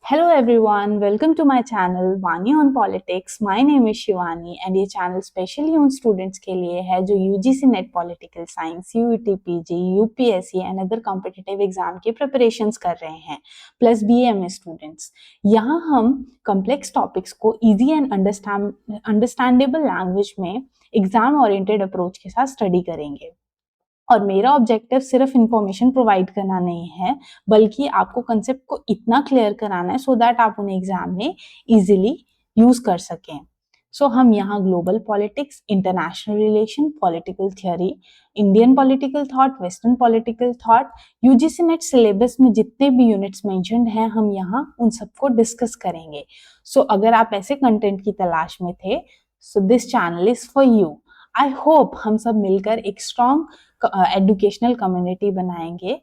Hello everyone, welcome to my channel Vani on Politics. My name is Shivani and ये channel specially उन students के लिए है जो UGC net political science, UET PG, UPSC and other competitive exam की preparations कर रहे हैं, प्लस बीएमए स्टूडेंट्स। यहाँ हम कॉम्प्लेक्स टॉपिक्स को इजी एंड अंडरस्टैंडेबल लैंग्वेज में एग्जाम ओरिएंटेड अप्रोच के साथ स्टडी करेंगे। और मेरा ऑब्जेक्टिव सिर्फ इंफॉर्मेशन प्रोवाइड करना नहीं है, बल्कि आपको कंसेप्ट को इतना क्लियर कराना है सो दैट आप उन्हें एग्जाम में इजीली यूज कर सकें। सो हम यहाँ global politics, international relation, political theory, Indian political thought, western political thought, UGC net syllabus में जितने भी यूनिट्स मेंशन्ड हैं हम यहाँ उन सबको डिस्कस करेंगे। सो अगर आप ऐसे कंटेंट की तलाश में थे, so this channel is for you. I hope हम सब मिलकर एक स्ट्रॉन्ग एजुकेशनल कम्युनिटी बनाएंगे।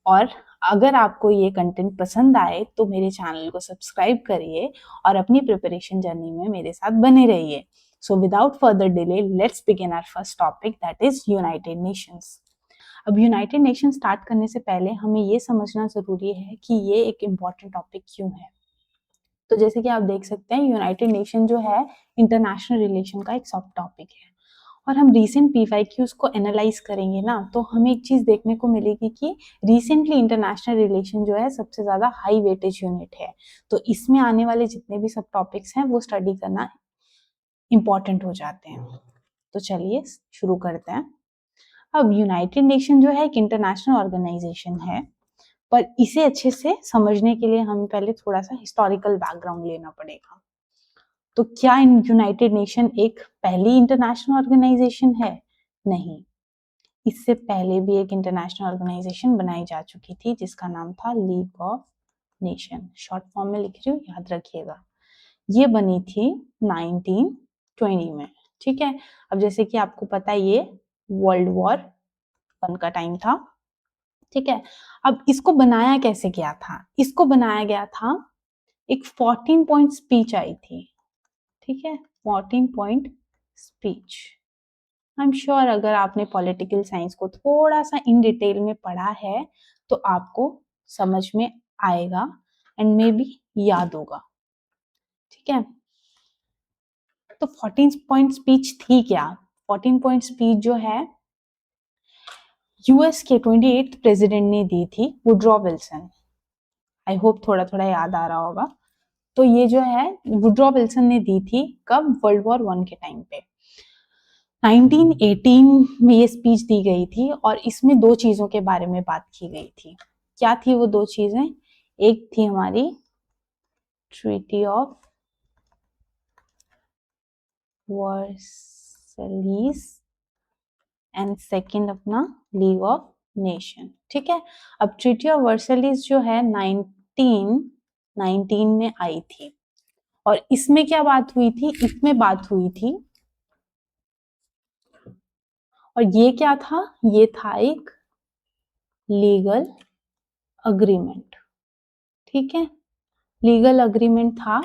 और अगर आपको ये कंटेंट पसंद आए तो मेरे चैनल को सब्सक्राइब करिए और अपनी प्रिपरेशन जर्नी में मेरे साथ बने रहिए। So without further delay let's begin our first topic, that is United Nations. अब यूनाइटेड नेशन स्टार्ट करने से पहले हमें ये समझना जरूरी है कि ये एक इम्पॉर्टेंट टॉपिक क्यों है। तो जैसे कि आप देख सकते हैं, यूनाइटेड नेशन जो है इंटरनेशनल रिलेशन का एक सब टॉपिक है। और हम रीसेंट पीवाईक्यूज को एनालाइज करेंगे ना, तो हमें एक चीज देखने को मिलेगी कि रिसेंटली इंटरनेशनल रिलेशन जो है सबसे ज्यादा हाई वेटेज यूनिट है। तो इसमें आने वाले जितने भी सब टॉपिक्स हैं वो स्टडी करना इंपॉर्टेंट हो जाते हैं। तो चलिए शुरू करते हैं। अब यूनाइटेड नेशन जो है एक इंटरनेशनल ऑर्गेनाइजेशन है, पर इसे अच्छे से समझने के लिए हमें पहले थोड़ा सा हिस्टोरिकल बैकग्राउंड लेना पड़ेगा। तो क्या यूनाइटेड नेशन एक पहली इंटरनेशनल ऑर्गेनाइजेशन है? नहीं, इससे पहले भी एक इंटरनेशनल ऑर्गेनाइजेशन बनाई जा चुकी थी जिसका नाम था league of nation. Short form में लिख रही हूँ, याद रखिएगा। ये बनी थी 1920 में। ठीक है। अब जैसे कि आपको पता है ये वर्ल्ड वॉर 1 का टाइम था। ठीक है। अब इसको बनाया कैसे गया था? इसको बनाया गया था, एक 14 पॉइंट स्पीच आई थी। ठीक है, 14 point speech. I am sure अगर आपने पॉलिटिकल साइंस को थोड़ा सा इन डिटेल में पढ़ा है तो आपको समझ में आएगा एंड मे बी याद होगा। ठीक है। तो 14 पॉइंट स्पीच थी क्या? 14 पॉइंट स्पीच जो है यूएस के 28th प्रेसिडेंट ने दी थी, वुड्रो विल्सन। आई होप थोड़ा थोड़ा याद आ रहा होगा। तो ये जो है वुड्रो विल्सन ने दी थी, कब? वर्ल्ड वॉर 1 के टाइम पे 1918 में ये स्पीच दी गई थी। और इसमें दो चीजों के बारे में बात की गई थी। क्या थी वो दो चीजें? एक थी हमारी ट्रीटी ऑफ वर्सलीज एंड सेकंड अपना लीग ऑफ नेशन। ठीक है। अब ट्रीटी ऑफ वर्सलीज जो है 1919 में आई थी। और इसमें क्या बात हुई थी? इसमें बात हुई थी, और ये क्या था? ये था एक लीगल अग्रीमेंट। ठीक है। लीगल अग्रीमेंट था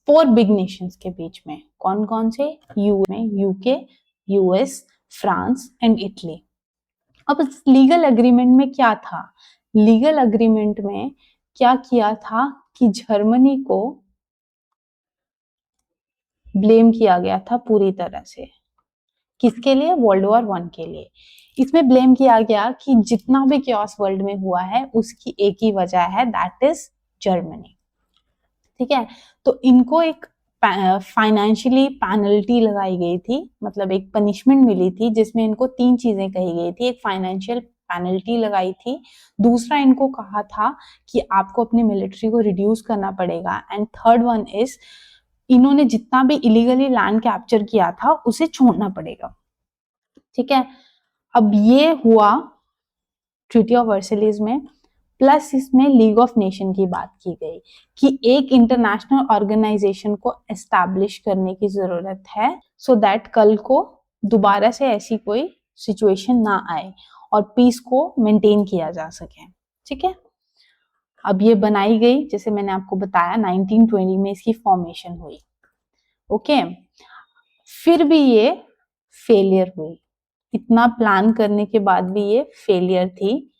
4 बिग नेशंस के बीच में। कौन कौन से? UK, US, France and Italy. अब इस लीगल अग्रीमेंट में क्या था? लीगल अग्रीमेंट में क्या किया था कि जर्मनी को ब्लेम किया गया था पूरी तरह से। किसके लिए? वर्ल्ड वॉर 1 के लिए। इसमें ब्लेम किया गया कि जितना भी chaos वर्ल्ड में हुआ है उसकी एक ही वजह है, दैट इज जर्मनी। ठीक है। तो इनको एक फाइनेंशियली पेनल्टी लगाई गई थी, मतलब एक पनिशमेंट मिली थी जिसमें इनको 3 चीजें कही गई थी। एक फाइनेंशियल पेनल्टी लगाई थी, दूसरा इनको कहा था कि आपको अपनी मिलिट्री को रिड्यूस करना पड़ेगा, एंड थर्ड वन इज इन्होंने जितना भी इलीगली लैंड कैप्चर किया था उसे छोड़ना पड़ेगा। ठीक है। अब ये हुआ ट्रीटी ऑफ वर्सलीज में, प्लस इसमें लीग ऑफ नेशन की बात की गई कि एक इंटरनेशनल ऑर्गेनाइजेशन को एस्टैब्लिश करने की जरूरत है सो दैट कल को दोबारा से ऐसी कोई सिचुएशन ना आए और पीस को मेंटेन किया जा सके। ठीक है। अब ये बनाई गई, जैसे मैंने आपको बताया 1920 में इसकी फॉर्मेशन हुई। ओके। फिर भी ये फेलियर हुई। इतना प्लान करने के बाद भी ये फेलियर थी।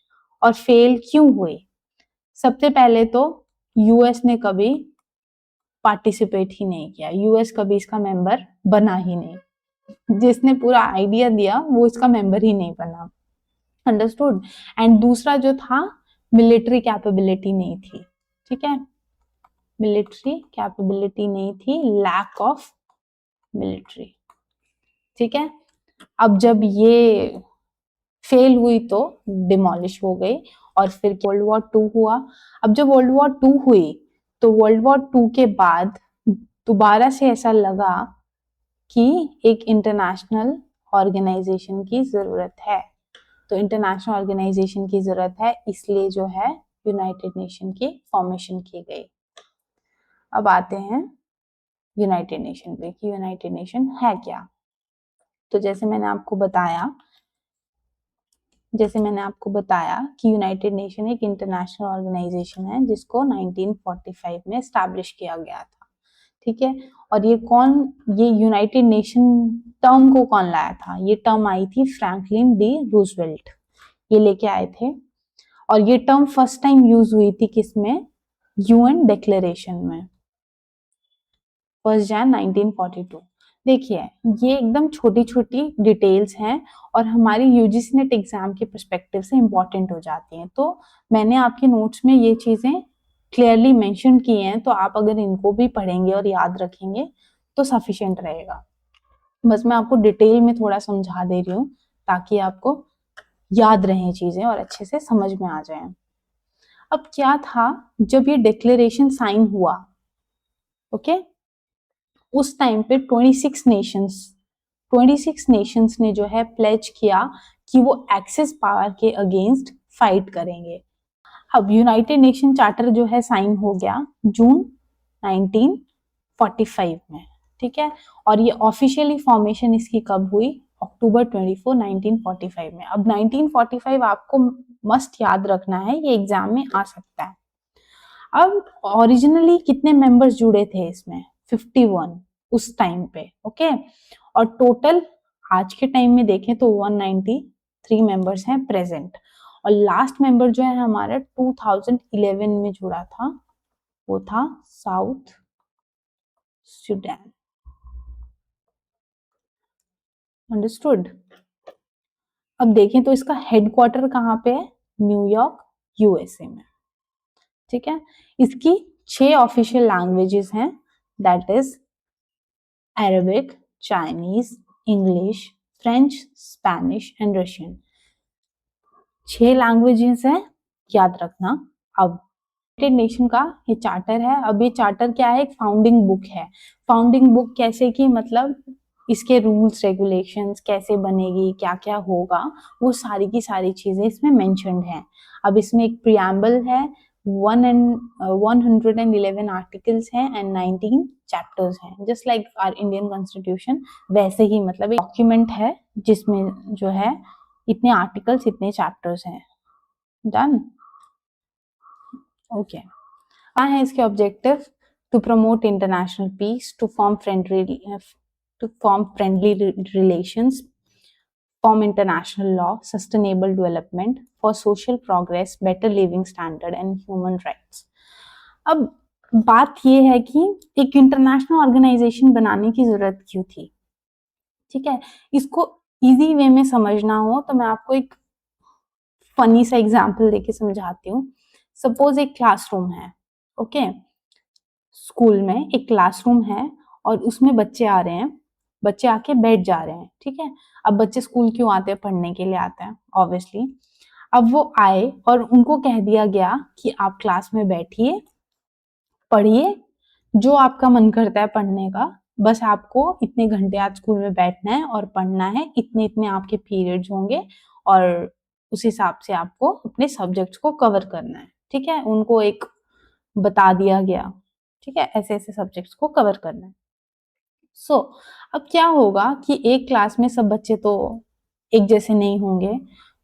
और फेल क्यों हुई? सबसे पहले तो यूएस ने कभी पार्टिसिपेट ही नहीं किया, यूएस कभी इसका मेंबर बना ही नहीं, जिसने पूरा आइडिया दिया वो इसका मेंबर ही नहीं बना। अंडरस्टूड। एंड दूसरा जो था, मिलिट्री कैपेबिलिटी नहीं थी, ठीक है, मिलिट्री कैपेबिलिटी नहीं थी, लैक ऑफ मिलिट्री, ठीक है। अब जब ये फेल हुई तो डिमोलिश हो गई, और फिर वर्ल्ड वॉर 2 हुआ। अब जब वर्ल्ड वॉर 2 हुई तो वर्ल्ड वॉर 2 के बाद दोबारा से ऐसा लगा कि एक इंटरनेशनल ऑर्गेनाइजेशन की जरूरत है, तो इंटरनेशनल ऑर्गेनाइजेशन की जरूरत है, इसलिए जो है यूनाइटेड नेशन की फॉर्मेशन की गई। अब आते हैं यूनाइटेड नेशन पे कि यूनाइटेड नेशन है क्या। तो जैसे मैंने आपको बताया कि यूनाइटेड नेशन एक इंटरनेशनल ऑर्गेनाइजेशन है जिसको 1945 में एस्टैब्लिश किया गया था, ठीक है। और ये यूनाइटेड नेशन टर्म को कौन लाया था? ये टर्म आई थी फ्रैंकलिन डी रूजवेल्ट, ये लेके आए थे। और ये टर्म फर्स्ट टाइम यूज हुई थी किसमें? यूएन डिक्लेरेशन में, 1 जनवरी 1942। देखिए, ये एकदम छोटी छोटी डिटेल्स हैं और हमारी यूजीसी नेट एग्जाम के पर्सपेक्टिव से इंपॉर्टेंट हो जाती हैं, तो मैंने आपके नोट्स में ये चीजें क्लियरली मेंशन की हैं, तो आप अगर इनको भी पढ़ेंगे और याद रखेंगे तो सफिशिएंट रहेगा। बस मैं आपको डिटेल में थोड़ा समझा दे रही हूँ ताकि आपको याद रहें चीजें और अच्छे से समझ में आ जाए। अब क्या था, जब ये डिक्लेरेशन साइन हुआ, ओके, उस टाइम पे 26 नेशंस ने जो है प्लेज किया कि वो एक्सेस पावर के अगेंस्ट फाइट करेंगे। अब यूनाइटेड नेशन चार्टर जो है साइन हो गया जून 1945 में, ठीक है। और ये ऑफिशियली फॉर्मेशन इसकी कब हुई? अक्टूबर 24, 1945 में। अब 1945 आपको मस्ट याद रखना है, ये एग्जाम में आ सकता है। अब ओरिजिनली कितने मेंबर्स जुड़े थे इसमें? 51 उस टाइम पे, ओके। और टोटल आज के टाइम में देखें तो 193 मेंबर्स हैं प्रेजेंट। और लास्ट मेंबर जो है हमारा 2011 में जुड़ा था, वो था साउथ सुडान। अंडरस्टूड। अब देखें तो इसका हेडक्वार्टर कहाँ पे है? न्यूयॉर्क, यूएसए में, ठीक है। इसकी 6 ऑफिशियल लैंग्वेजेस हैं, that is Arabic, Chinese, English, French, Spanish and Russian. 6 languages हैं, याद रखना। अब यूनाइटेड नेशन का ये चार्टर है। अब ये चार्टर क्या है? एक फाउंडिंग बुक है। फाउंडिंग बुक कैसे की? मतलब इसके रूल्स रेगुलेशंस कैसे बनेगी, क्या क्या होगा, वो सारी की सारी चीजें इसमें मेंशन्ड हैं। अब इसमें एक प्रियम्बल है, 111 आर्टिकल्स हैं एंड 19 चैप्टर्स हैं, just like our Indian constitution. वैसे ही मतलब एक डॉक्यूमेंट है जिसमें जो है इतने आर्टिकल्स, इतने चैप्टर्स हैं। Done, okay. क्या है इसके objective? To promote international peace, to form friendly relations, form international law, sustainable development, for social progress, better living standard and human rights. अब बात यह है कि एक इंटरनेशनल ऑर्गेनाइजेशन बनाने की जरूरत क्यों थी, ठीक है। इसको इजी वे में समझना हो तो मैं आपको एक फनी सा एग्जाम्पल देके समझाती हूँ। सपोज एक क्लासरूम है, ओके, स्कूल में एक क्लासरूम है और उसमें बच्चे आ रहे हैं, बच्चे आके बैठ जा रहे हैं, ठीक है। अब बच्चे स्कूल क्यों आते हैं? पढ़ने के लिए आते हैं, ऑब्वियसली। अब वो आए और उनको कह दिया गया कि आप क्लास में बैठिए, पढ़िए, जो आपका मन करता है पढ़ने का, बस आपको इतने घंटे आज स्कूल में बैठना है और पढ़ना है, इतने इतने आपके पीरियड्स होंगे और उस हिसाब से आपको अपने सब्जेक्ट्स को कवर करना है, ठीक है। उनको एक बता दिया गया, ठीक है, ऐसे ऐसे सब्जेक्ट्स को कवर करना है। सो अब क्या होगा कि एक क्लास में सब बच्चे तो एक जैसे नहीं होंगे,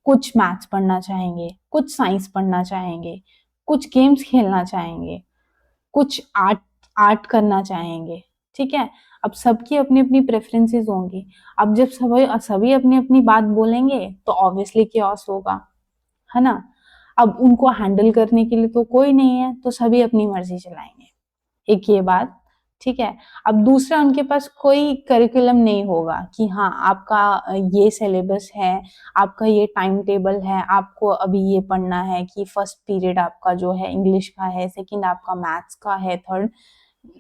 कुछ मैथ्स पढ़ना चाहेंगे, कुछ साइंस पढ़ना चाहेंगे, कुछ गेम्स खेलना चाहेंगे, कुछ आर्ट आर्ट करना चाहेंगे, ठीक है। अब सबकी अपनी अपनी प्रेफरेंसेस होंगी। अब जब सभी सभी अपनी अपनी बात बोलेंगे तो ऑब्वियसली chaos होगा, है ना। अब उनको हैंडल करने के लिए तो कोई नहीं है, तो सभी अपनी मर्जी चलाएंगे। एक ये बात, ठीक है। अब दूसरा, उनके पास कोई करिकुलम नहीं होगा कि हाँ आपका ये सिलेबस है, आपका ये टाइम टेबल है, आपको अभी ये पढ़ना है कि फर्स्ट पीरियड आपका जो है इंग्लिश का है, सेकंड आपका मैथ्स का है, third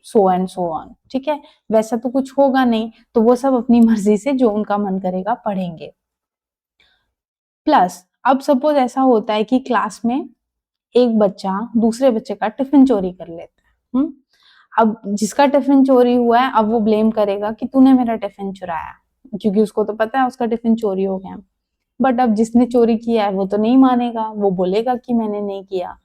so and so on, ठीक है। वैसा तो कुछ होगा नहीं, तो वो सब अपनी मर्जी से जो उनका मन करेगा पढ़ेंगे। प्लस अब सपोज ऐसा होता है कि क्लास में एक बच्चा दूसरे बच्चे का टिफिन चोरी कर लेता है। अब जिसका टिफिन चोरी हुआ है, अब वो ब्लेम करेगा कि तूने मेरा टिफिन चुराया, क्योंकि उसको तो पता है उसका टिफिन चोरी हो गया। बट अब जिसने चोरी किया है वो तो नहीं मानेगा, वो बोलेगा कि मैंने नहीं किया,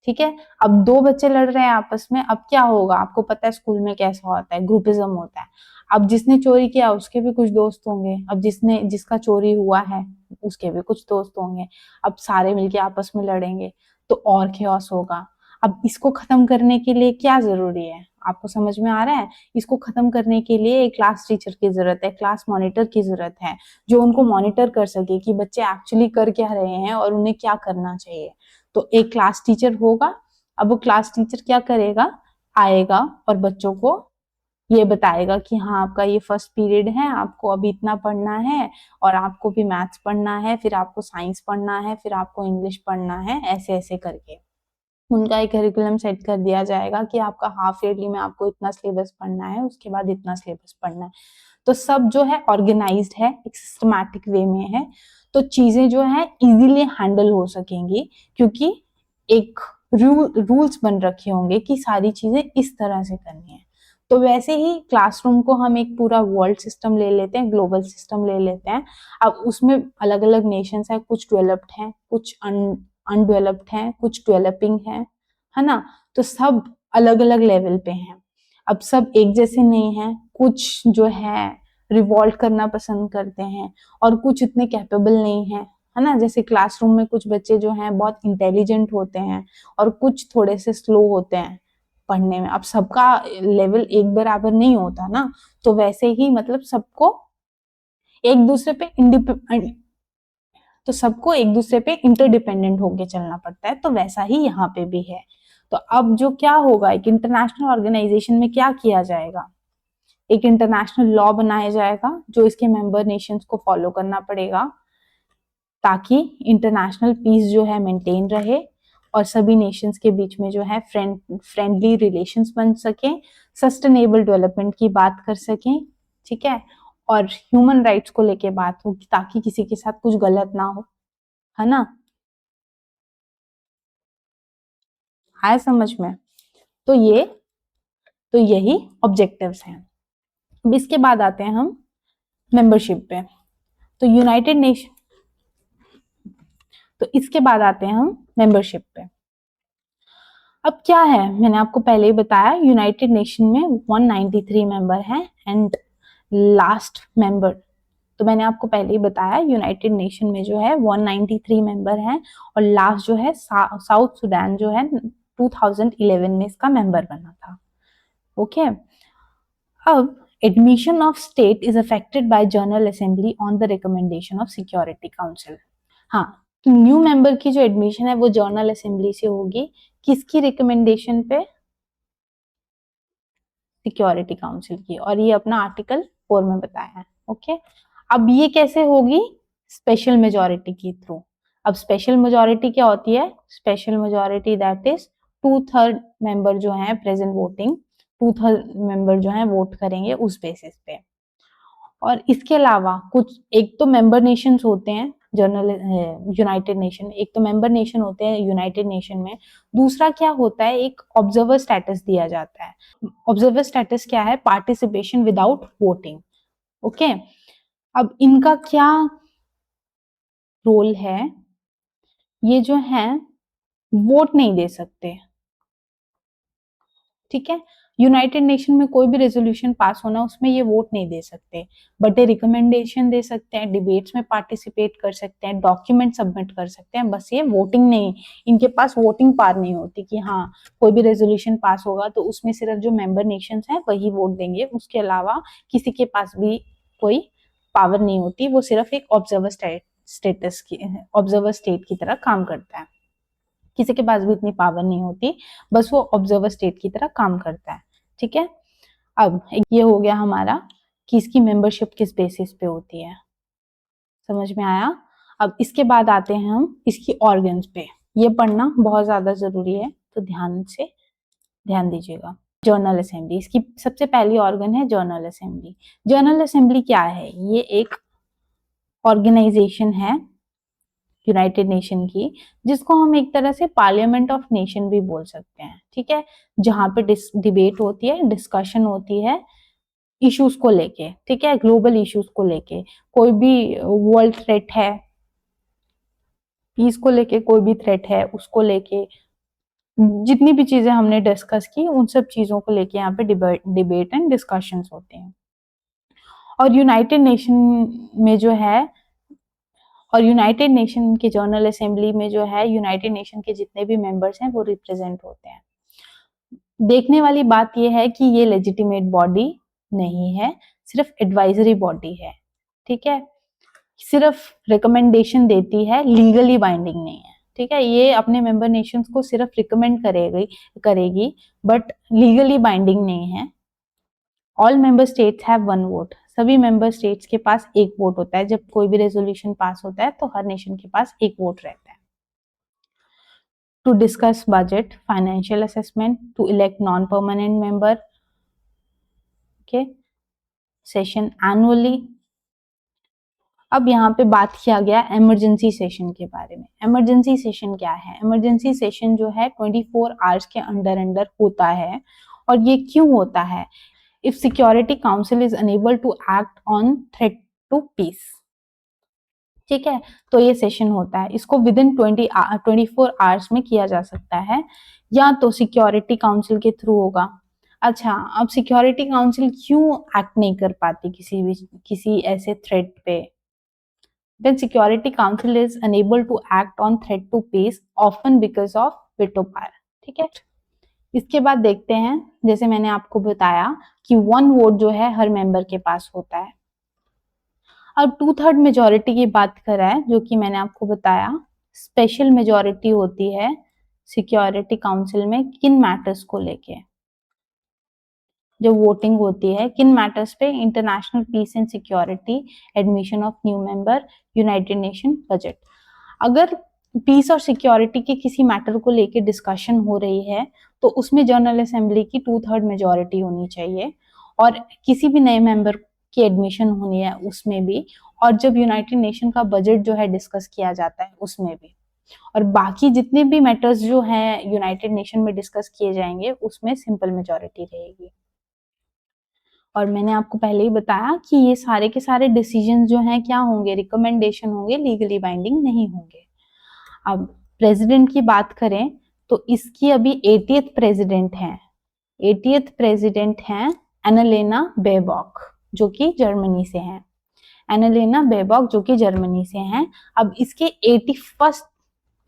ठीक है। अब दो बच्चे लड़ रहे हैं आपस में, अब क्या होगा, आपको पता है स्कूल में कैसा होता है, ग्रुपिज्म होता है। अब जिसने चोरी किया उसके भी कुछ दोस्त होंगे, अब जिसका चोरी हुआ है उसके भी कुछ दोस्त होंगे, अब सारे मिलके आपस में लड़ेंगे तो और chaos होगा। अब इसको खत्म करने के लिए क्या जरूरी है, आपको समझ में आ रहा है? इसको खत्म करने के लिए एक क्लास टीचर की जरूरत है, क्लास मॉनिटर की जरूरत है, जो उनको मॉनिटर कर सके कि बच्चे एक्चुअली कर क्या रहे हैं और उन्हें क्या करना चाहिए। तो एक क्लास टीचर होगा। अब वो क्लास टीचर क्या करेगा, आएगा और बच्चों को ये बताएगा कि हाँ आपका ये फर्स्ट पीरियड है, आपको अभी इतना पढ़ना है, और आपको भी मैथ्स पढ़ना है, फिर आपको साइंस पढ़ना है, फिर आपको इंग्लिश पढ़ना है, ऐसे ऐसे करके उनका एक करिकुलम सेट कर दिया जाएगा कि आपका हाफ ईयरली में आपको इतना सिलेबस पढ़ना है, उसके बाद इतना सिलेबस पढ़ना है। तो सब जो है ऑर्गेनाइज्ड है, एक सिस्टमैटिक वे में है, तो चीजें जो है इजीली हैंडल हो सकेंगी, क्योंकि एक रूल्स बन रखे होंगे कि सारी चीजें इस तरह से करनी है। तो वैसे ही क्लासरूम को हम एक पूरा वर्ल्ड सिस्टम ले लेते हैं, ग्लोबल सिस्टम ले लेते हैं। अब उसमें अलग अलग नेशंस हैं, कुछ डेवलप्ड हैं, कुछ अनडेवलप्ड हैं, कुछ डेवलपिंग है ना। तो सब अलग अलग लेवल पे हैं। अब सब एक जैसे नहीं हैं, कुछ जो है रिवॉल्ट करना पसंद करते हैं और कुछ इतने कैपेबल नहीं है, है ना। जैसे क्लासरूम में कुछ बच्चे जो हैं बहुत इंटेलिजेंट होते हैं और कुछ थोड़े से स्लो होते हैं पढ़ने में। अब सबका लेवल एक बराबर नहीं होता ना, तो वैसे ही मतलब सबको एक दूसरे पे तो सबको एक दूसरे पे इंटरडिपेंडेंट होके चलना पड़ता है, तो वैसा ही यहाँ पे भी है। तो अब जो क्या होगा, एक इंटरनेशनल ऑर्गेनाइजेशन में क्या किया जाएगा, एक इंटरनेशनल लॉ बनाया जाएगा जो इसके मेंबर नेशंस को फॉलो करना पड़ेगा, ताकि इंटरनेशनल पीस जो है मेंटेन रहे और सभी नेशंस के बीच में जो है फ्रेंडली रिलेशंस बन सके, सस्टेनेबल डेवलपमेंट की बात कर सकें, ठीक है। और ह्यूमन राइट्स को लेके बात हो ताकि किसी के साथ कुछ गलत ना हो, है ना। आया समझ में? तो यही ऑब्जेक्टिव्स हैं। अब इसके बाद आते हैं हम मेंबरशिप पे। तो यूनाइटेड नेशन तो इसके बाद आते हैं हम मेंबरशिप पे। अब क्या है, मैंने आपको पहले ही बताया यूनाइटेड नेशन में 193 मेंबर हैं एंड लास्ट मेंबर, तो मैंने आपको पहले ही बताया यूनाइटेड नेशन में जो है 193 मेंबर हैं और लास्ट जो है साउथ सुडान जो है 2011 में इसका मेंबर बना था। ओके। अब admission of state is affected by General Assembly on the recommendation of Security Council। हाँ, तो न्यू मेंबर की जो एडमिशन है वो जर्नल असेंबली से होगी, किसकी रिकमेंडेशन पे, सिक्योरिटी काउंसिल की, और ये अपना आर्टिकल 4 में बताया है। ओके। अब ये कैसे होगी, स्पेशल मेजोरिटी के थ्रू। अब स्पेशल मेजोरिटी क्या होती है, special majority that is 2/3 member जो है प्रेजेंट वोटिंग, 2/3 मेंबर जो है वोट करेंगे उस बेसिस पे। और इसके अलावा कुछ, एक तो मेंबर नेशंस होते हैं जनरल यूनाइटेड नेशन, एक तो मेंबर नेशन होते हैं यूनाइटेड नेशन में, दूसरा क्या होता है, एक ऑब्जर्वर स्टेटस दिया जाता है। ऑब्जर्वर स्टेटस क्या है, पार्टिसिपेशन विदाउट वोटिंग। ओके। अब इनका क्या रोल है, ये जो है वोट नहीं दे सकते, ठीक है। यूनाइटेड नेशन में कोई भी रेजोल्यूशन पास होना उसमें ये वोट नहीं दे सकते, बट ये रिकमेंडेशन दे सकते हैं, डिबेट्स में पार्टिसिपेट कर सकते हैं, डॉक्यूमेंट सबमिट कर सकते हैं, बस ये वोटिंग नहीं, इनके पास वोटिंग पावर नहीं होती कि हाँ कोई भी रेजोल्यूशन पास होगा तो उसमें सिर्फ जो मेंबर नेशंस हैं वही वोट देंगे, उसके अलावा किसी के पास भी कोई पावर नहीं होती, वो सिर्फ एक ऑब्जर्वर स्टेट की तरह काम करता है। किसी के पास भी इतनी पावर नहीं होती, बस वो ऑब्जर्वर स्टेट की तरह काम करता है। ठीक है, अब ये हो गया हमारा कि इसकी मेंबरशिप किस बेसिस पे होती है, समझ में आया। अब इसके बाद आते हैं हम इसकी ऑर्गन्स पे, ये पढ़ना बहुत ज्यादा जरूरी है, तो ध्यान दीजिएगा। जर्नल असेंबली, इसकी सबसे पहली ऑर्गन है जर्नल असेंबली। जर्नल असेंबली क्या है? ये एक ऑर्गेनाइजेशन है यूनाइटेड नेशन की, जिसको हम एक तरह से पार्लियामेंट ऑफ नेशन भी बोल सकते हैं। ठीक है, जहां पे डिबेट होती है, डिस्कशन होती है इश्यूज को लेके। ठीक है, ग्लोबल इश्यूज को लेके, कोई भी वर्ल्ड थ्रेट है, पीस को लेके कोई भी थ्रेट है, उसको लेके जितनी भी चीजें हमने डिस्कस की, उन सब चीजों को लेके यहाँ पे डिबेट एंड डिस्कशंस होते हैं। और यूनाइटेड नेशन में जो है, और यूनाइटेड नेशन के जनरल असेंबली में जो है, यूनाइटेड नेशन के जितने भी मेंबर्स हैं वो रिप्रेजेंट होते हैं। देखने वाली बात यह है कि ये लेजिटिमेट बॉडी नहीं है, सिर्फ एडवाइजरी बॉडी है। ठीक है, सिर्फ रिकमेंडेशन देती है, लीगली बाइंडिंग नहीं है। ठीक है, ये अपने मेंबर नेशंस को सिर्फ रिकमेंड करेगी बट लीगली बाइंडिंग नहीं है। All member states have one vote, सभी मेंबर स्टेट्स के पास एक वोट होता है। जब कोई भी रेजोल्यूशन पास होता है तो हर नेशन के पास एक वोट रहता है। To discuss budget, financial assessment, to elect non permanent member, okay, session annually. अब यहाँ पे बात किया गया इमरजेंसी सेशन के बारे में। इमरजेंसी सेशन क्या है? इमरजेंसी सेशन जो है 24 आवर्स के अंदर होता है। और ये क्यों होता है? If security council is unable to act on threat to peace. ठीक है, तो ये सेशन होता है, इसको विद इन 24 आवर्स में किया जा सकता है, या तो सिक्योरिटी काउंसिल के थ्रू होगा। अच्छा, अब सिक्योरिटी काउंसिल क्यों एक्ट नहीं कर पाती किसी ऐसे थ्रेट पे? When Security Council is unable to act on threat to peace, often because of veto power. ठीक है, इसके बाद देखते हैं, जैसे मैंने आपको बताया कि 1 वोट जो है हर मेंबर के पास होता है। अब 2/3 मेजोरिटी की बात कराए, जो कि मैंने आपको बताया स्पेशल मेजोरिटी होती है सिक्योरिटी काउंसिल में किन मैटर्स को लेके। जो वोटिंग होती है किन मैटर्स पे? International peace and security, admission of new member, United Nation budget. अगर पीस और सिक्योरिटी के किसी मैटर को लेके डिस्कशन हो रही है तो उसमें जनरल असेंबली की 2/3 मेजोरिटी होनी चाहिए, और किसी भी नए मेंबर की एडमिशन होनी है उसमें भी, और जब यूनाइटेड नेशन का बजट जो है डिस्कस किया जाता है उसमें भी, और बाकी जितने भी मैटर्स जो हैं यूनाइटेड नेशन में डिस्कस किए जाएंगे उसमें सिंपल मेजोरिटी रहेगी। और मैंने आपको पहले ही बताया कि ये सारे के सारे डिसीजन जो हैं क्या होंगे? रिकमेंडेशन होंगे, लीगली बाइंडिंग नहीं होंगे। अब प्रेसिडेंट की बात करें तो इसकी अभी 80th प्रेसिडेंट हैं। 80th प्रेसिडेंट हैं एनालेना बेबॉक, जो कि जर्मनी से हैं। एनालेना बेबॉक जो कि जर्मनी से हैं। अब इसके 81st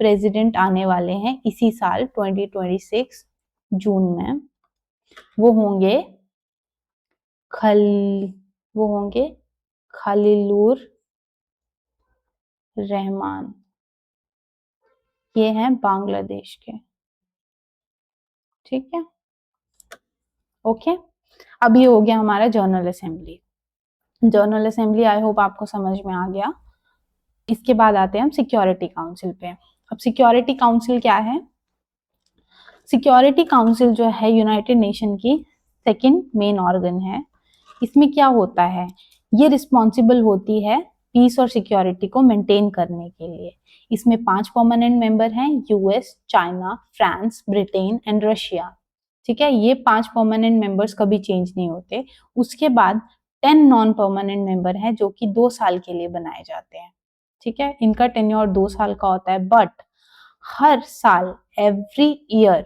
प्रेसिडेंट आने वाले हैं इसी साल 2026 जून में। वो होंगे खलीलुर रहमान, ये हैं बांग्लादेश के। ठीक है, ओके। अब ये हो गया हमारा general assembly. General assembly I hope आपको समझ में आ गया। इसके बाद आते हैं हम सिक्योरिटी काउंसिल पे। अब सिक्योरिटी काउंसिल क्या है? सिक्योरिटी काउंसिल जो है यूनाइटेड नेशन की सेकंड मेन ऑर्गन है। इसमें क्या होता है? ये रिस्पॉन्सिबल होती है पीस और सिक्योरिटी को मेंटेन करने के लिए। इसमें 5 परमानेंट मेंबर हैं, US, China, France, Britain and Russia. ठीक है, ये 5 परमानेंट मेंबर्स कभी चेंज नहीं होते। उसके बाद 10 नॉन परमानेंट मेंबर हैं जो कि 2 साल के लिए बनाए जाते हैं। ठीक है, इनका टेन्योर 2 साल का होता है, बट हर साल एवरी ईयर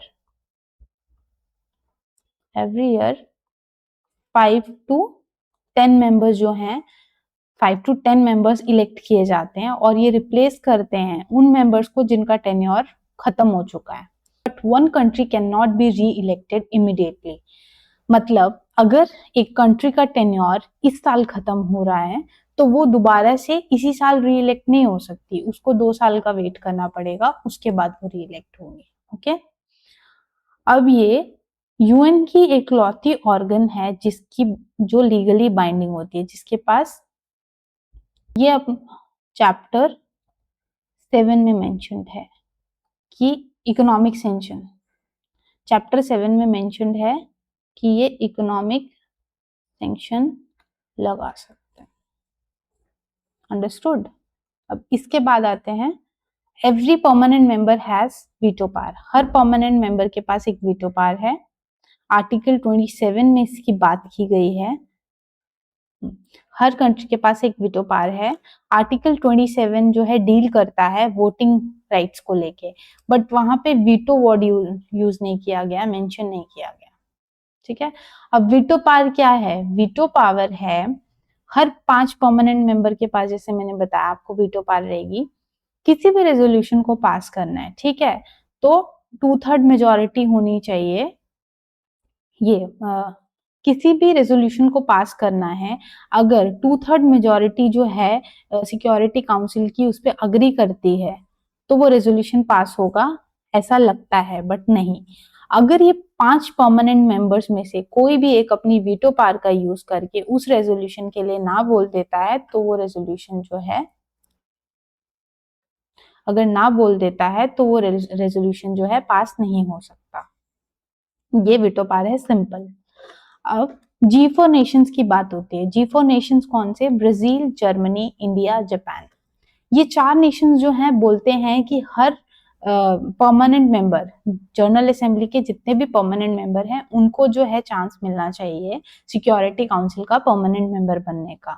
5 to 10 मेंबर्स जो हैं, 5 to 10 मेंबर्स इलेक्ट किए जाते हैं, और ये रिप्लेस करते हैं उन मेंबर्स को जिनका टेन्योर खत्म हो चुका है। But one country can not be री इलेक्टेड इमीडिएटली। मतलब अगर एक कंट्री का टेन्योर इस साल खत्म हो रहा है तो वो दोबारा से इसी साल रीइलेक्ट नहीं हो सकती, उसको 2 साल का वेट करना पड़ेगा, उसके बाद वो रीइलेक्ट होंगे। ओके, अब ये यूएन की इकलौती ऑर्गन है जिसकी जो लीगली बाइंडिंग होती है, जिसके पास ये अब चैप्टर 7 में मेंशन्ड है कि इकोनॉमिक सेंशन, चैप्टर 7 में मेंशन्ड है कि ये इकोनॉमिक सैंक्शन लगा सकते हैं। अंडरस्टूड। अब इसके बाद आते हैं, every permanent member has veto power, her permanent member के पास एक वीटो पावर है। आर्टिकल 27 में इसकी बात की गई है, हर कंट्री के पास एक वीटो पावर है। आर्टिकल 27 जो है डील करता है वोटिंग राइट्स को लेके, बट वहां पे वीटो वर्ड यूज नहीं किया गया, मेंशन नहीं किया गया। ठीक है, अब वीटो पावर क्या है? वीटो पावर है हर 5 परमानेंट मेंबर के पास, जैसे मैंने बताया आपको वीटो पावर रहेगी, किसी भी रेजोल्यूशन को पास करना है, ठीक है, तो 2/3 मेजोरिटी होनी चाहिए। ये किसी भी रेजोल्यूशन को पास करना है, अगर 2/3 मेजोरिटी जो है सिक्योरिटी काउंसिल की उस पर अग्री करती है तो वो रेजोल्यूशन पास होगा, ऐसा लगता है, बट नहीं। अगर ये 5 परमानेंट मेंबर्स में से कोई भी एक अपनी वीटो पावर का यूज करके उस रेजोल्यूशन के लिए ना बोल देता है तो वो रेजोल्यूशन जो है, अगर ना बोल देता है तो वो रेजोल्यूशन जो है पास नहीं हो सकता। ये वीटो पावर है, सिंपल। अब G4 नेशंस की बात होती है। G4 नेशंस कौन से? Brazil, Germany, India, Japan. ये 4 नेशंस जो हैं बोलते हैं कि हर परमानेंट मेंबर, जनरल असेंबली के जितने भी परमानेंट मेंबर हैं उनको जो है चांस मिलना चाहिए सिक्योरिटी काउंसिल का परमानेंट मेंबर बनने का,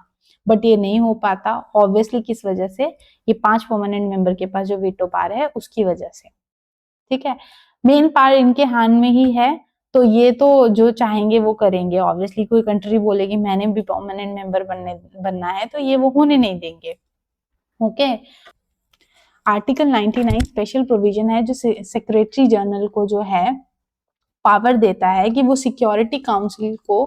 बट ये नहीं हो पाता ऑब्वियसली। किस वजह से? ये 5 परमानेंट मेंबर के पास जो वीटो पावर है उसकी वजह से। ठीक है, मेन पावर इनके हाथ में ही है, तो ये तो जो चाहेंगे वो करेंगे। ऑब्वियसली कोई कंट्री बोलेगी मैंने भी परमानेंट मेंबर बनना है तो ये वो होने नहीं देंगे। ओके, आर्टिकल 99 स्पेशल प्रोविजन है जो सेक्रेटरी जनरल को जो है पावर देता है कि वो सिक्योरिटी काउंसिल को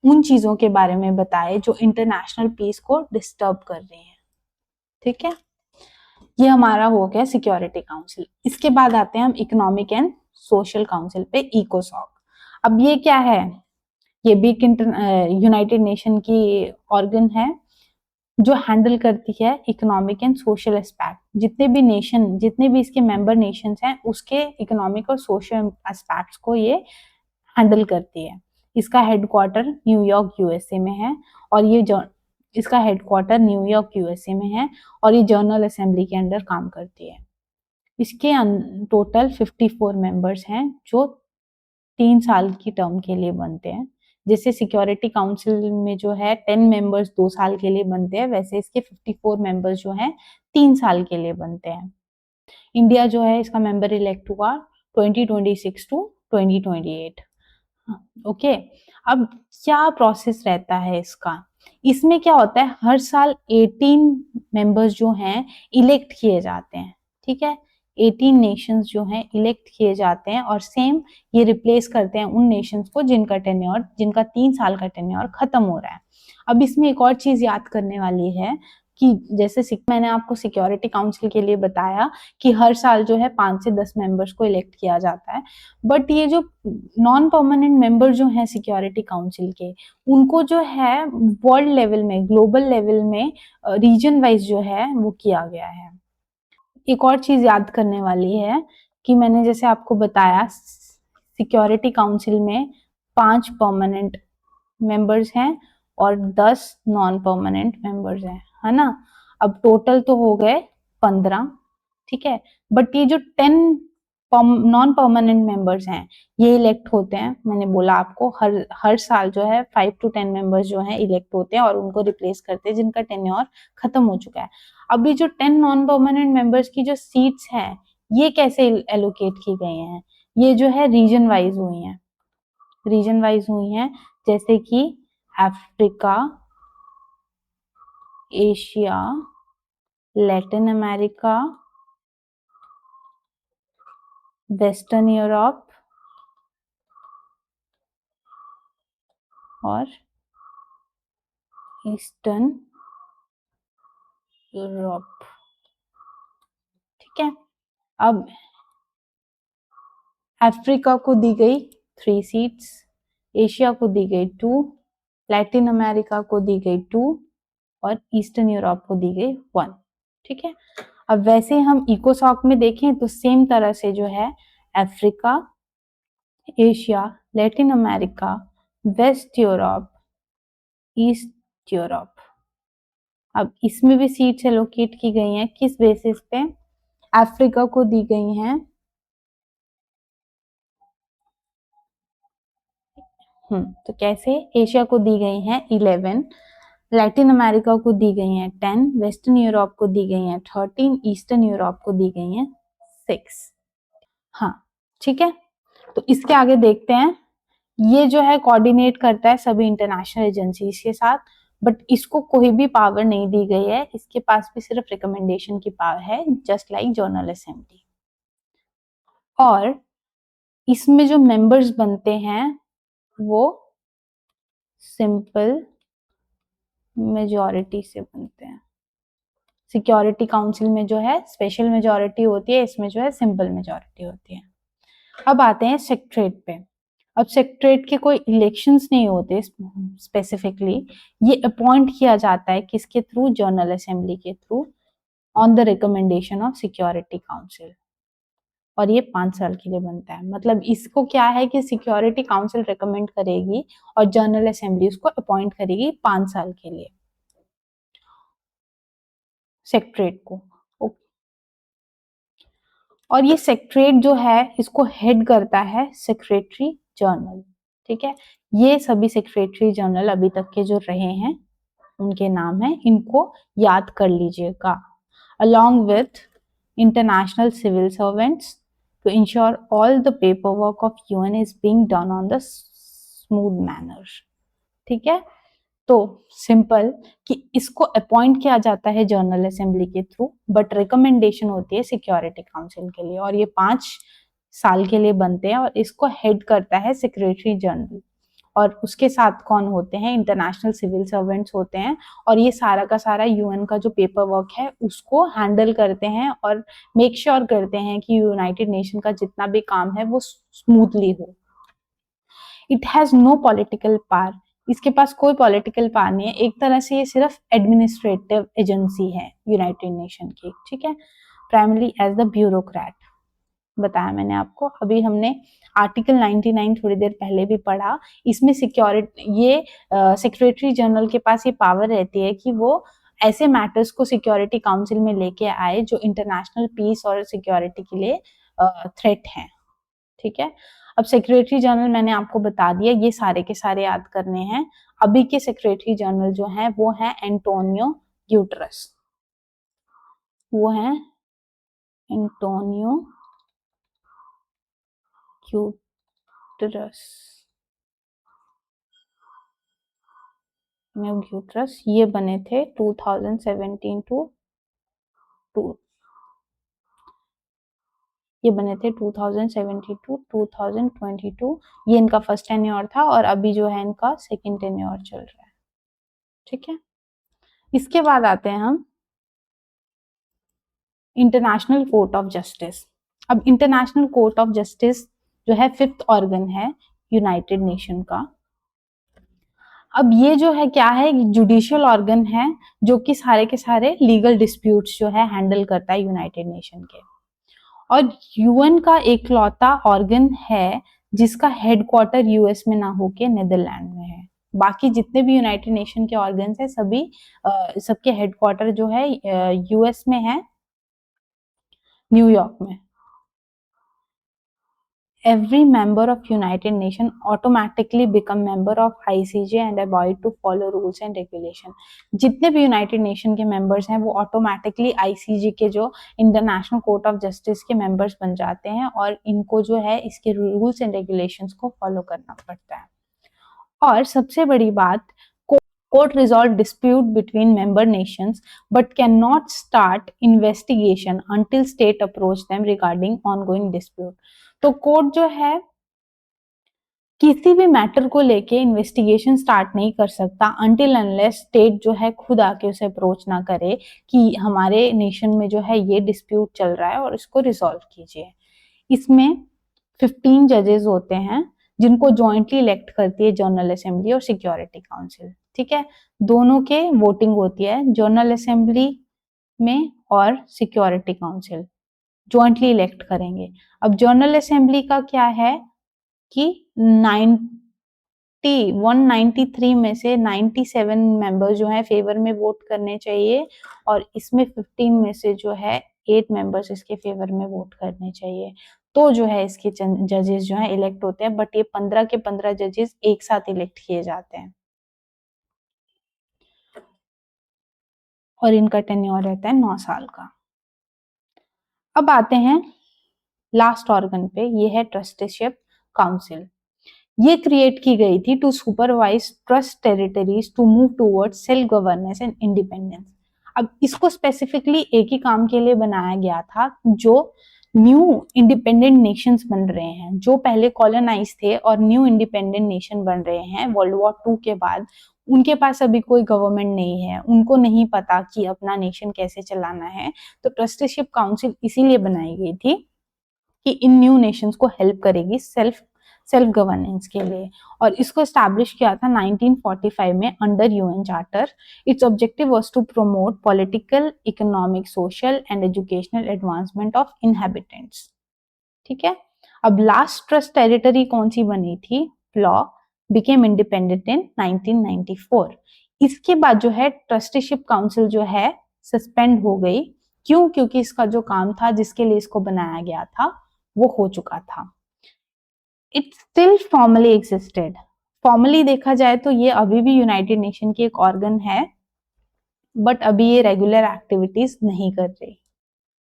उन चीजों के बारे में बताए जो इंटरनेशनल पीस को डिस्टर्ब कर रही है। ठीक है, ये हमारा हो गया सिक्योरिटी काउंसिल। इसके बाद आते हैं हम इकोनॉमिक एंड सोशल काउंसिल पे, इकोसॉक। अब ये क्या है? ये भी यूनाइटेड नेशन की ऑर्गन है जो हैंडल करती है इकोनॉमिक एंड सोशल एस्पेक्ट। जितने भी नेशन, जितने भी इसके मेंबर नेशंस हैं उसके इकोनॉमिक और सोशल एस्पेक्ट्स को ये हैंडल करती है। इसका हेडक्वार्टर न्यूयॉर्क यूएसए में है, और ये इसका हेडक्वार्टर न्यूयॉर्क यूएसए में है, और ये जनरल असेंबली के अंडर काम करती है। इसके टोटल 54 मेंबर्स हैं जो 3 साल की टर्म के लिए बनते हैं। जैसे सिक्योरिटी काउंसिल में जो है 10 मेंबर्स 2 साल के लिए बनते हैं, वैसे इसके 54 मेंबर्स जो हैं 3 साल के लिए बनते हैं। इंडिया जो है इसका मेंबर इलेक्ट हुआ 2026 टू 2028। ओके, अब क्या प्रोसेस रहता है इसका? इसमें क्या होता है, हर साल 18 मेंबर्स जो हैं इलेक्ट किए जाते हैं। ठीक है, 18 नेशंस जो हैं इलेक्ट किए जाते हैं, और सेम ये रिप्लेस करते हैं उन नेशंस को जिनका 3 साल का टेन्योर खत्म हो रहा है। अब इसमें एक और चीज याद करने वाली है कि जैसे मैंने आपको सिक्योरिटी काउंसिल के लिए बताया कि हर साल जो है 5 से 10 मेंबर्स को इलेक्ट किया जाता है, बट ये जो नॉन परमानेंट मेंबर जो हैं सिक्योरिटी काउंसिल के, उनको जो है वर्ल्ड लेवल में, ग्लोबल लेवल में, रीजन वाइज जो है वो किया गया है। एक और चीज याद करने वाली है कि मैंने जैसे आपको बताया सिक्योरिटी काउंसिल में 5 परमानेंट मेंबर्स हैं और 10 नॉन परमानेंट मेंबर्स हैं, है ना। अब टोटल तो हो गए 15। ठीक है, बट ये जो 10 नॉन परमानेंट मेंबर्स हैं ये इलेक्ट होते हैं। मैंने बोला आपको हर हर साल जो है 5 to 10 मेंबर्स जो हैं इलेक्ट होते हैं और उनको रिप्लेस करते हैं जिनका टेन्योर खत्म हो चुका है। अभी जो 10 नॉन परमानेंट मेंबर्स की जो सीट्स हैं ये कैसे एलोकेट की गई हैं? ये जो है रीजन वाइज हुई हैं, रीजन वाइज हुई हैं, जैसे कि Africa, Asia, Latin America, western Europe, और ईस्टर्न यूरोप। ठीक है, अब अफ्रीका को दी गई 3 सीट्स, एशिया को दी गई 2, लैटिन अमेरिका को दी गई 2 और ईस्टर्न यूरोप को दी गई 1। ठीक है, अब वैसे हम इकोसॉक में देखें तो सेम तरह से जो है Africa, Asia, Latin America, West Europe, East Europe, अब इसमें भी सीट्स एलोकेट की गई हैं। किस बेसिस पे? अफ्रीका को दी गई हैं तो कैसे? एशिया को दी गई हैं 11, लैटिन अमेरिका को दी गई हैं 10, वेस्टर्न यूरोप को दी गई हैं 13, ईस्टर्न यूरोप को दी गई हैं 6। हाँ, ठीक है, तो इसके आगे देखते हैं। ये जो है कोऑर्डिनेट करता है सभी इंटरनेशनल एजेंसीज के साथ, बट इसको कोई भी पावर नहीं दी गई है, इसके पास भी सिर्फ रिकमेंडेशन की पावर है, जस्ट लाइक जनरल असेंबली। और इसमें जो मेंबर्स बनते हैं वो सिंपल मेजॉरिटी से बनते हैं। सिक्योरिटी काउंसिल में जो है स्पेशल मेजॉरिटी होती है, इसमें जो है सिंपल मेजॉरिटी होती है। अब आते हैं सेक्रेटरीट पे। अब सेक्रेटरीट के कोई इलेक्शंस नहीं होते स्पेसिफिकली, ये अपॉइंट किया जाता है किसके थ्रू? जनरल असेंबली के through, on the recommendation of security council, और ये 5 साल के लिए बनता है। मतलब इसको क्या है कि सिक्योरिटी काउंसिल रिकमेंड करेगी और जनरल असेंबली उसको अपॉइंट करेगी 5 साल के लिए सेक्रेटरीट को। और ये सेक्रेटरीट जो है इसको हेड करता है सेक्रेटरी जनरल। ठीक है, ये सभी सेक्रेटरी जनरल अभी तक के जो रहे हैं उनके नाम है, इनको याद कर लीजिएगा। along with international civil servants to ensure all the paperwork of UN is being done on the smooth manner। ठीक है, तो सिंपल कि इसको अपॉइंट किया जाता है जनरल असेंबली के थ्रू, बट रिकमेंडेशन होती है सिक्योरिटी काउंसिल के लिए, और ये 5 साल के लिए बनते हैं, और इसको हेड करता है सेक्रेटरी जनरल। और उसके साथ कौन होते हैं? इंटरनेशनल सिविल सर्वेंट्स होते हैं, और ये सारा का सारा यूएन का जो पेपर वर्क है उसको हैंडल करते हैं और मेक श्योर करते हैं कि यूनाइटेड नेशन का जितना भी काम है वो स्मूथली हो। It has no political power, इसके पास कोई पॉलिटिकल पावर नहीं है, एक तरह से ये सिर्फ एडमिनिस्ट्रेटिव एजेंसी है यूनाइटेड नेशन की। ठीक है, प्राइमरी एज द ब्यूरोक्रेट बताया मैंने आपको। अभी हमने आर्टिकल 99 थोड़ी देर पहले भी पढ़ा, इसमें सिक्योरिटी, ये सेक्रेटरी जनरल के पास ये पावर रहती है कि वो ऐसे मैटर्स को सिक्योरिटी काउंसिल में लेके आए जो इंटरनेशनल पीस और सिक्योरिटी के लिए थ्रेट हैं। ठीक है, अब सेक्रेटरी जनरल मैंने आपको बता दिया, ये सारे के सारे याद करने हैं। अभी के सेक्रेटरी जनरल जो है वो है एंटोनियो ग्यूटरस, वो है एंटोनियो ग्यूटरस, ग्यूटरस। ये बने थे 2017 टू ये बने थे 2017 टू 2022। ये इनका फर्स्ट टेन्योर था और अभी जो है इनका सेकंड टेन्योर चल रहा है। ठीक है, इसके बाद आते हैं हम इंटरनेशनल कोर्ट ऑफ जस्टिस। अब इंटरनेशनल कोर्ट ऑफ जस्टिस जो है 5th ऑर्गन है यूनाइटेड नेशन का। अब ये जो है क्या है, जुडिशियल ऑर्गन है जो कि सारे के सारे लीगल डिस्प्यूट्स जो है हैंडल करता है यूनाइटेड नेशन के। और यूएन का एकलौता ऑर्गन है जिसका हेडक्वार्टर यूएस में ना होके नेदरलैंड में है। बाकी जितने भी यूनाइटेड नेशन के ऑर्गन्स है सभी सबके हेडक्वार्टर जो है यूएस में है, न्यूयॉर्क में। Every member of United Nations automatically become member of ICJ and abide to follow rules and regulation। जितने भी यूनाइटेड नेशन के मेंबर्स हैं वो ऑटोमेटिकली आईसीजे के जो इंटरनेशनल कोर्ट ऑफ जस्टिस के मेंबर्स बन जाते हैं और इनको जो है इसके रूल्स एंड रेगुलेशंस को फॉलो करना पड़ता है। और सबसे बड़ी बात, court resolve dispute between member nations but cannot start investigation until state approach them regarding ongoing dispute। तो कोर्ट जो है किसी भी मैटर को लेके इन्वेस्टिगेशन स्टार्ट नहीं कर सकता अनटिल अनलेस स्टेट जो है खुद आके उसे अप्रोच ना करे कि हमारे नेशन में जो है ये डिस्प्यूट चल रहा है और इसको रिजॉल्व कीजिए। इसमें 15 जजेस होते हैं जिनको जॉइंटली इलेक्ट करती है जनरल असेंबली और सिक्योरिटी काउंसिल। ठीक है, दोनों के वोटिंग होती है जनरल असेंबली में और सिक्योरिटी काउंसिल जॉइंटली इलेक्ट करेंगे। अब जनरल असेंबली का क्या है कि 193 में से 97 मेंबर जो है फेवर में वोट करने चाहिए और इसमें 15 में से जो है 8 मेंबर्स इसके फेवर में वोट करने चाहिए, तो जो है इसके जजेस जो है इलेक्ट होते हैं। बट ये 15 के 15 जजेस एक साथ इलेक्ट किए जाते हैं और इनका टेन्योर रहता है 9 साल का। अब आते हैं लास्ट ऑर्गन पे, ये है ट्रस्टीशिप काउंसिल। ये क्रिएट की गई थी to supervise trust territories to move towards self governance and independence. अब इसको स्पेसिफिकली एक ही काम के लिए बनाया गया था, जो न्यू इंडिपेंडेंट नेशंस बन रहे हैं, जो पहले कॉलोनाइज थे और न्यू इंडिपेंडेंट नेशन बन रहे हैं वर्ल्ड वॉर 2 के बाद। उनके पास अभी कोई गवर्नमेंट नहीं है, उनको नहीं पता कि अपना नेशन कैसे चलाना है, तो ट्रस्टीशिप काउंसिल इसीलिए बनाई गई थी कि इन न्यू नेशंस को हेल्प करेगी सेल्फ गवर्नेंस के लिए। और इसको एस्टैब्लिश किया था 1945 में under UN charter. Its objective was to promote political, economic, social and educational advancement of inhabitants. ठीक है, अब लास्ट ट्रस्ट टेरिटरी कौन सी बनी थी? Flaw became independent in 1994। इसके बाद जो है ट्रस्टीशिप काउंसिल जो है सस्पेंड हो गई। क्यों? क्योंकि इसका जो काम था जिसके लिए इसको बनाया गया था वो हो चुका था। It still formally existed. Formally देखा जाए तो ये अभी भी यूनाइटेड नेशन की एक ऑर्गन है, बट अभी ये रेगुलर एक्टिविटीज नहीं कर रही।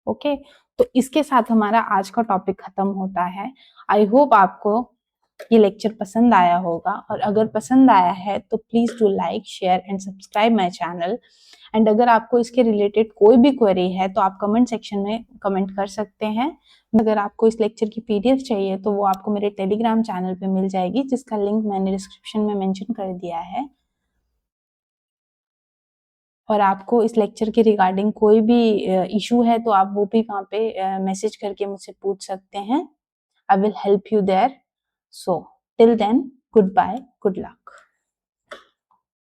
ओके, तो इसके साथ हमारा आज का टॉपिक खत्म होता है। आई होप आपको ये लेक्चर पसंद आया होगा, और अगर पसंद आया है तो please do like, share and subscribe my channel. And अगर आपको इसके रिलेटेड कोई भी क्वेरी है तो आप कमेंट सेक्शन में कमेंट कर सकते हैं। अगर आपको इस लेक्चर की पीडीएफ चाहिए तो वो आपको मेरे टेलीग्राम चैनल पे मिल जाएगी, जिसका लिंक मैंने डिस्क्रिप्शन में मेंशन कर दिया है। और आपको इस लेक्चर के रिगार्डिंग कोई भी इशू है तो आप वो भी वहाँ पे मैसेज करके मुझसे पूछ सकते हैं। I will help you there. So till then, goodbye, good luck.